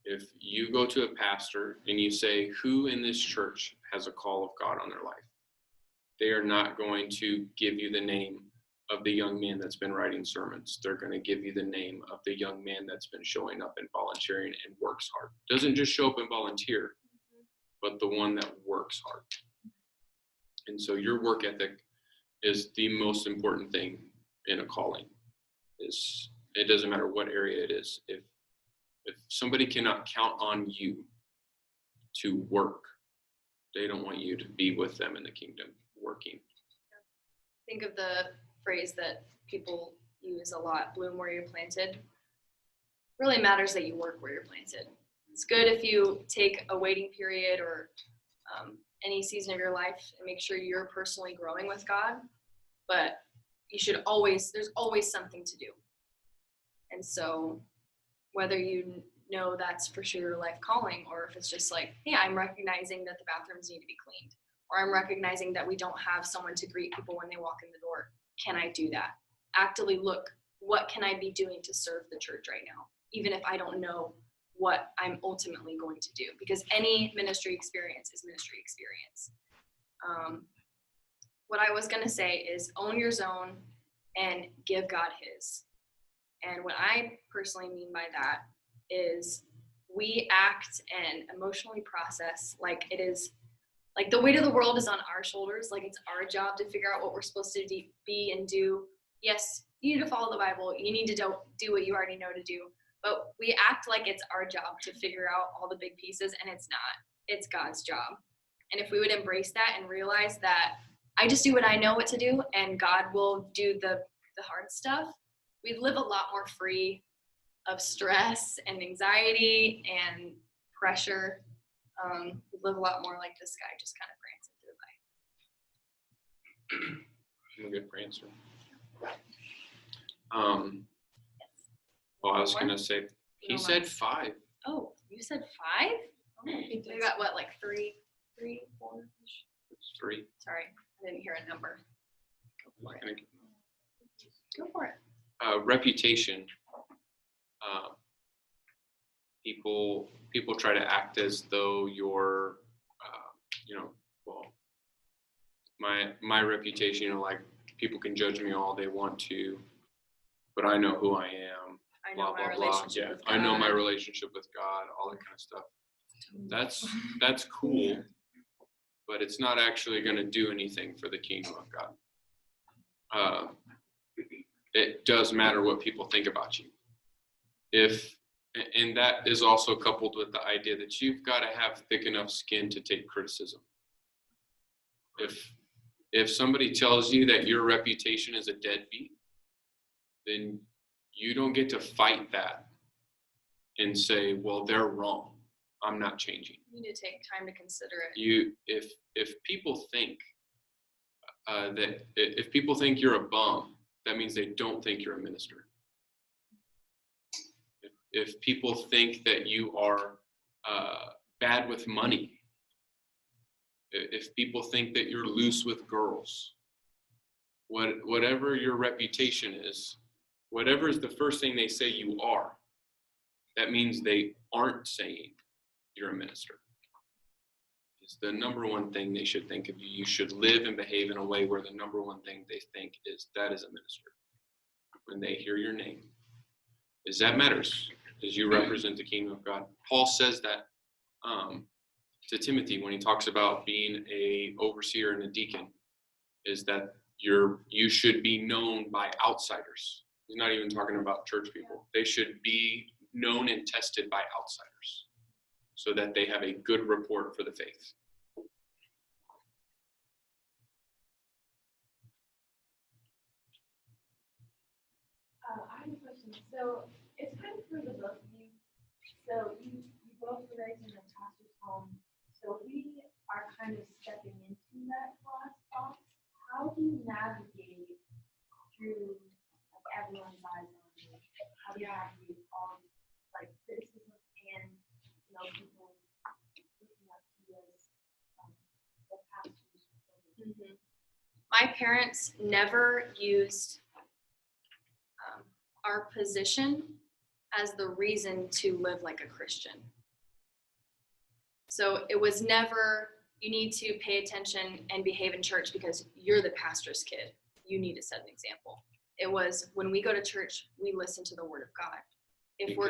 A: If you go to a pastor and you say, who in this church has a call of God on their life? They are not going to give you the name of the young man that's been writing sermons. They're going to give you the name of the young man that's been showing up and volunteering and works hard. Doesn't just show up and volunteer, but the one that works hard. And so your work ethic is the most important thing in a calling. It doesn't matter what area it is. If somebody cannot count on you to work, they don't want you to be with them in the kingdom working.
B: Think of the phrase that people use a lot, bloom where you're planted. Really matters that you work where you're planted. It's good if you take a waiting period or any season of your life and make sure you're personally growing with God, but there's always something to do. And so whether you know that's for sure your life calling, or if it's just like, hey, I'm recognizing that the bathrooms need to be cleaned, or I'm recognizing that we don't have someone to greet people when they walk in the door. Can I do that? Actively look, what can I be doing to serve the church right now? Even if I don't know what I'm ultimately going to do, because any ministry experience is ministry experience. What I was going to say is own your zone and give God his. And what I personally mean by that is we act and emotionally process like it is, like the weight of the world is on our shoulders, like it's our job to figure out what we're supposed to be and do. Yes, you need to follow the Bible. You need to do what you already know to do. But we act like it's our job to figure out all the big pieces, and it's not. It's God's job. And if we would embrace that and realize that I just do what I know what to do, and God will do the hard stuff, we'd live a lot more free of stress and anxiety and pressure. We'd live a lot more like this guy, just kind of prancing through life.
A: I'm a good prancer. Well, I was going to say, he said 5.
B: Oh, you said 5? Oh, we got what, like 3, 4?
A: It's 3.
B: Sorry, I didn't hear a number. Go for it. Go for it.
A: Reputation. People try to act as though you're, my reputation, like people can judge me all they want to, but I know who I am.
B: I know
A: Blah,
B: my
A: blah, blah.
B: relationship
A: Yeah,
B: with
A: I know my
B: God.
A: relationship with God, all that kind of stuff. That's cool, but it's not actually going to do anything for the kingdom of God. It does matter what people think about you. And that is also coupled with the idea that you've got to have thick enough skin to take criticism. If somebody tells you that your reputation is a deadbeat, then you don't get to fight that and say, well, they're wrong. I'm not changing.
B: You need to take time to consider it.
A: If people think if people think you're a bum, that means they don't think you're a minister. If people think that you are bad with money, if people think that you're loose with girls, whatever your reputation is, whatever is the first thing they say you are, that means they aren't saying you're a minister. It's the number one thing they should think of you. You should live and behave in a way where the number one thing they think is that is a minister. When they hear your name, is that matters, as you represent the kingdom of God. Paul says that to Timothy when he talks about being a overseer and a deacon, is that you should be known by outsiders. He's not even talking about church people. They should be known and tested by outsiders so that they have a good report for the faith.
H: I have a question. So it's kind of for the both of you. So you both were raised in a pastor's home. So we are kind of stepping into that class box. How do you navigate through like everyone's eyes on you? How do you navigate all like criticism and people looking up to you as the pastor's children?
B: My parents never used our position as the reason to live like a Christian. So it was never, you need to pay attention and behave in church because you're the pastor's kid. You need to set an example. It was, when we go to church, we listen to the word of God.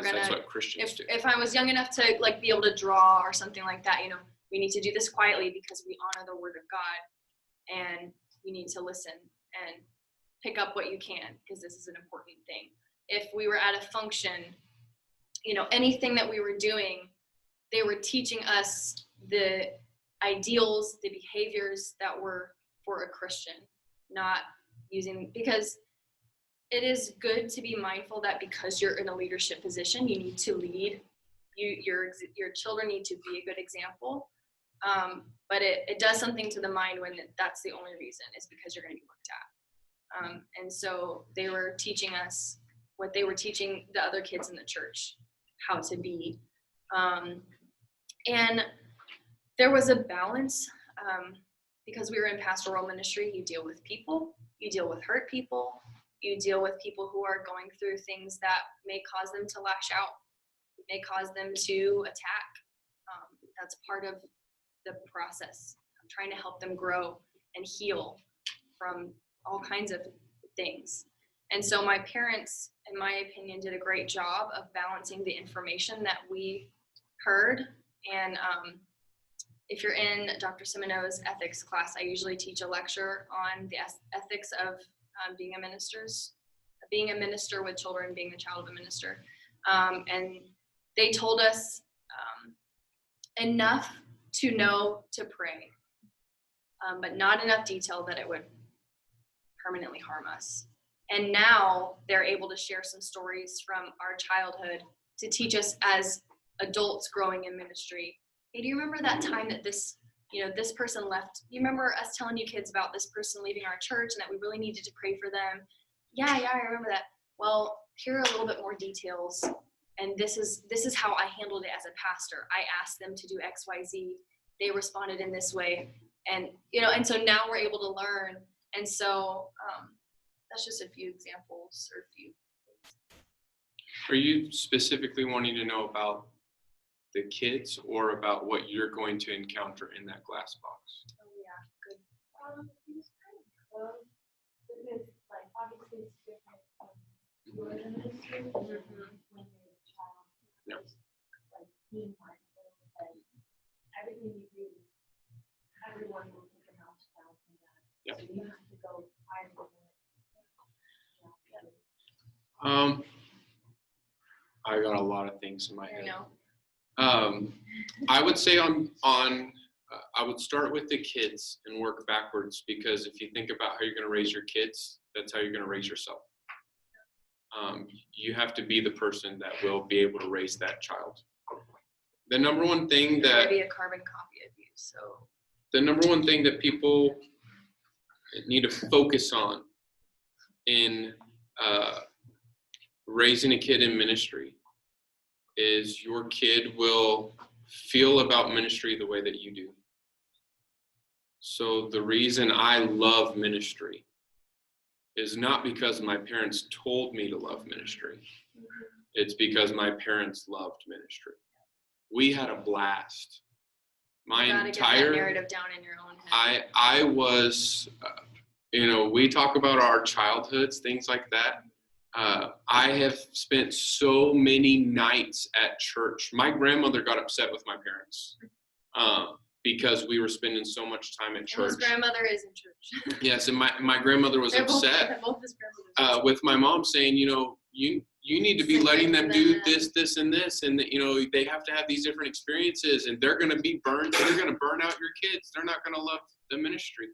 A: That's what Christians do.
B: If I was young enough to like be able to draw or something like that, we need to do this quietly because we honor the word of God, and you need to listen and pick up what you can because this is an important thing. If we were at a function, anything that we were doing, they were teaching us the ideals, the behaviors that were for a Christian, not using, because it is good to be mindful that because you're in a leadership position, you need to lead. Your children need to be a good example. But it does something to the mind when that's the only reason, is because you're going to be looked at. And so they were teaching us what they were teaching the other kids in the church, how to be. And there was a balance because we were in pastoral ministry. You deal with people, you deal with hurt people, you deal with people who are going through things that may cause them to lash out, may cause them to attack. That's part of the process. I'm trying to help them grow and heal from all kinds of things. And so my parents, in my opinion, did a great job of balancing the information that we heard. And if you're in Dr. Simoneau's ethics class, I usually teach a lecture on the ethics of being a minister with children, being the child of a minister. And they told us enough to know to pray, but not enough detail that it would permanently harm us. And now they're able to share some stories from our childhood to teach us as adults growing in ministry. Hey, do you remember that time that this person left? You remember us telling you kids about this person leaving our church and that we really needed to pray for them? Yeah, I remember that. Well, here are a little bit more details. And this is how I handled it as a pastor. I asked them to do X, Y, Z. They responded in this way. And, and so now we're able to learn. And so that's just a few examples or a few things.
A: Are you specifically wanting to know about the kids or about what you're going to encounter in that glass box?
B: Oh, yeah, good.
H: It was kind of close because, like, obviously it's different when you're in the ministry and when you're a child.
A: Yep.
H: Like, being mindful that everything you do, everyone will take a notch down from that.
A: Yep.
H: So you have to go higher than it.
A: I got a lot of things in my
B: I
A: head.
B: know.
A: I would say I would start with the kids and work backwards, because if you think about how you're going to raise your kids, that's how you're going to raise yourself. You have to be the person that will be able to raise that child. The number one thing
B: There
A: that
B: may be a carbon copy of you, so.
A: the number one thing that people need to focus on in raising a kid in ministry is your kid will feel about ministry the way that you do. So the reason I love ministry is not because my parents told me to love ministry. It's because my parents loved ministry. We had a blast. My
B: You gotta
A: entire
B: get that narrative down in your own head.
A: I was, we talk about our childhoods, things like that. I have spent so many nights at church. My grandmother got upset with my parents because we were spending so much time at
B: And
A: church.
B: his grandmother is in church.
A: Yes, and my grandmother was
B: They're both-
A: upset
B: both his grandmothers.
A: with my mom saying, you need to be letting them do this, and this, and they have to have these different experiences, and they're going to be burned. They're going to burn out your kids. They're not going to love the ministry.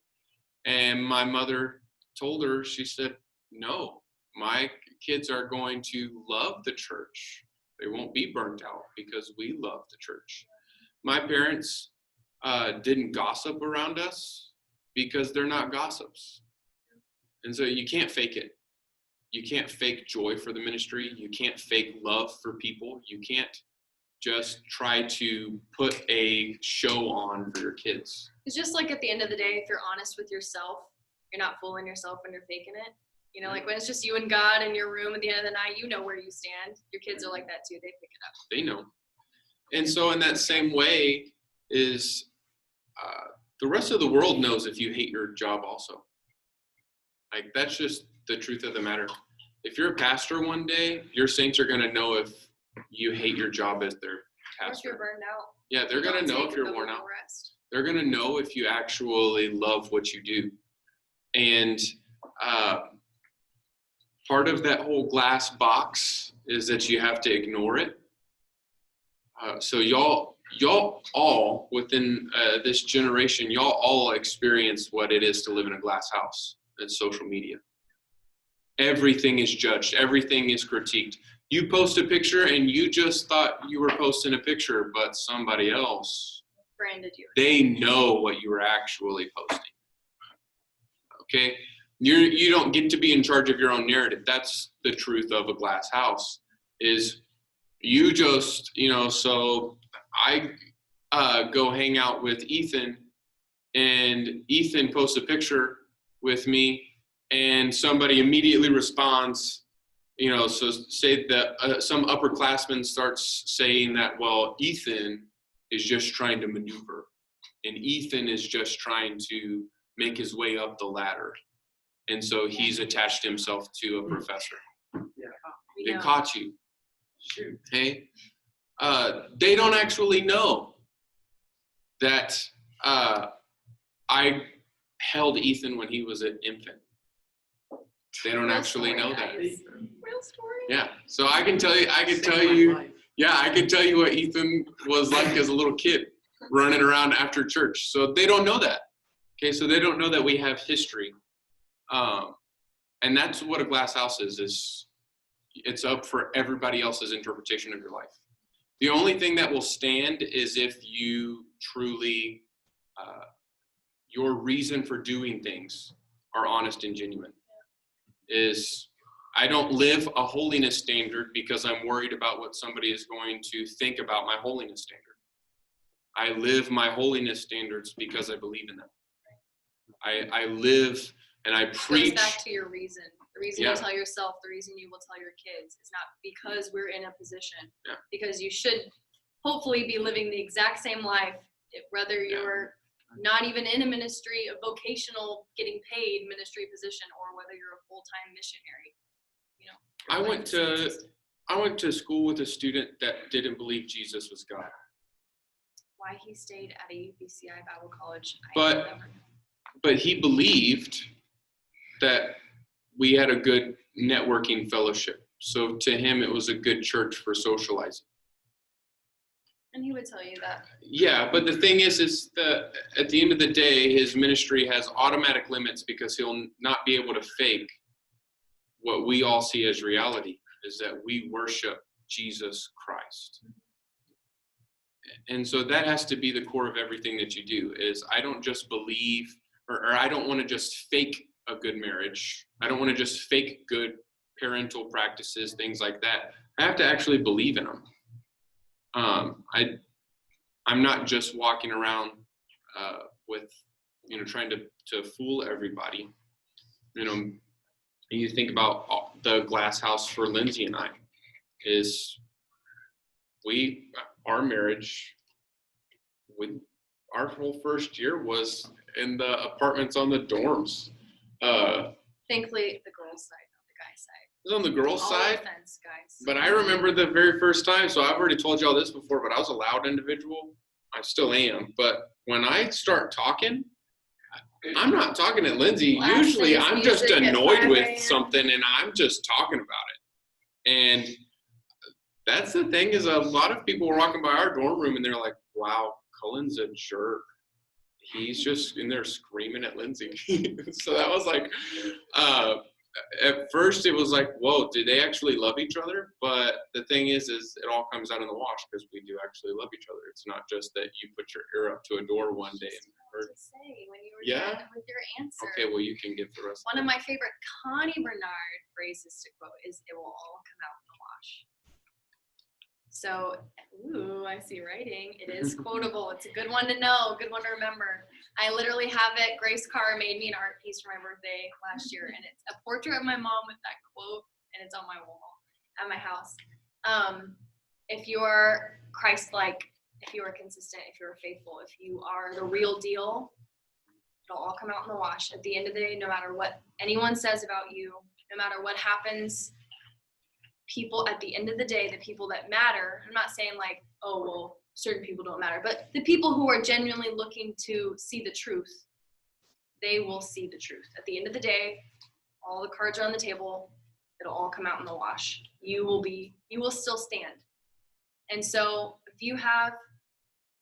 A: And my mother told her, she said, no, my kids are going to love the church. They won't be burnt out because we love the church. My parents didn't gossip around us because they're not gossips. And so you can't fake it. You can't fake joy for the ministry. You can't fake love for people. You can't just try to put a show on for your kids.
B: It's just like at the end of the day, if you're honest with yourself, you're not fooling yourself when you're faking it. Like when it's just you and God in your room at the end of the night, you know where you stand. Your kids are like that too. They pick it up.
A: They know. And so in that same way is the rest of the world knows if you hate your job also. Like that's just the truth of the matter. If you're a pastor one day, your saints are going to know if you hate your job as their
B: Or if
A: pastor.
B: you're burned out.
A: Yeah, they're going to know if you're worn out. They're going to know if you actually love what you do. And part of that whole glass box is that you have to ignore it. So y'all all within this generation, y'all all experience what it is to live in a glass house. It's social media. Everything is judged. Everything is critiqued. You post a picture and you just thought you were posting a picture, but somebody else,
B: Branded you.
A: they know what you were actually posting. Okay? You don't get to be in charge of your own narrative. That's the truth of a glass house is you just, so I go hang out with Ethan and Ethan posts a picture with me and somebody immediately responds, so say that some upperclassman starts saying that, well, Ethan is just trying to maneuver and Ethan is just trying to make his way up the ladder. And so he's attached himself to a professor. They caught you.
G: Shoot.
A: Okay? They don't actually know that I held Ethan when he was an infant. They don't actually know that.
B: Real story.
A: Yeah. So I can tell you what Ethan was like as a little kid running around after church. So they don't know that. Okay, so they don't know that we have history. And that's what a glass house is it's up for everybody else's interpretation of your life. The only thing that will stand is if you truly, your reason for doing things are honest and genuine. I don't live a holiness standard because I'm worried about what somebody is going to think about my holiness standard. I live my holiness standards because I believe in them. I live and I preach.
B: It goes back to your reason. The reason
A: Yeah.
B: you tell yourself, the reason you will tell your kids is not because we're in a position.
A: Yeah.
B: Because you should hopefully be living the exact same life, whether you're not even in a ministry, a vocational, getting paid ministry position, or whether you're a full-time missionary.
A: I went to school with a student that didn't believe Jesus was God.
B: Why he stayed at a UPCI Bible college,
A: But-
B: never know.
A: But he believed that we had a good networking fellowship. So to him, it was a good church for socializing.
B: And he would tell you that.
A: Yeah, but the thing is that at the end of the day, his ministry has automatic limits because he'll not be able to fake what we all see as reality, is that we worship Jesus Christ. And so that has to be the core of everything that you do, is I don't just believe, or I don't want to just fake a good marriage. I don't want to just fake good parental practices, things like that. I have to actually believe in them. I'm not just walking around with, trying to fool everybody. You think about the glass house for Lindsay and I is our marriage, our whole first year was in the apartments on the dorms.
B: Thankfully, the girls' side, not the guys' side.
A: was on the girls'
B: All
A: side.
B: offense, guys.
A: But I remember the very first time, so I've already told y'all this before, but I was a loud individual. I still am. But when I start talking, I'm not talking at Lindsay.
B: Last
A: Usually
B: thing's
A: I'm just
B: music at
A: annoyed
B: 5
A: with
B: a.m.
A: something and I'm just talking about it. And that's the thing is a lot of people were walking by our dorm room and they're like, wow, Cullen's a jerk. He's just in there screaming at Lindsay. So that was like, at first it was like, whoa, do they actually love each other? But the thing is it all comes out in the wash because we do actually love each other. It's not just that you put your ear up to a door one day and heard.
B: To say when you were
A: Yeah?
B: done with your answer.
A: Okay, well you can give the rest.
B: One of my favorite Connie Bernard phrases to quote is, "It will all come out in the wash." So, ooh, I see writing. It is quotable. It's a good one to know, good one to remember. I literally have it. Grace Carr made me an art piece for my birthday last year, and it's a portrait of my mom with that quote, and it's on my wall at my house. If you're Christ-like, if you are consistent, if you're faithful, if you are the real deal, it'll all come out in the wash. At the end of the day, no matter what anyone says about you, no matter what happens, people at the end of the day, the people that matter, I'm not saying like, oh, well, certain people don't matter, but the people who are genuinely looking to see the truth, they will see the truth. At the end of the day, all the cards are on the table. It'll all come out in the wash. You will still stand. And so if you have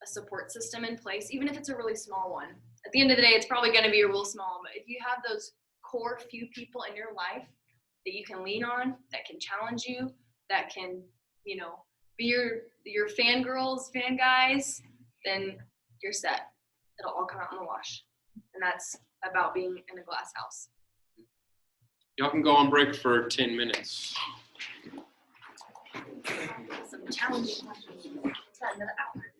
B: a support system in place, even if it's a really small one, at the end of the day, it's probably going to be a real small one, but if you have those core few people in your life that you can lean on, that can challenge you, that can, you know, be your fangirls, fan guys, then you're set. It'll all come out in the wash. And that's about being in a glass house.
A: Y'all can go on break for 10 minutes.
B: Some challenging questions. It's at another hour.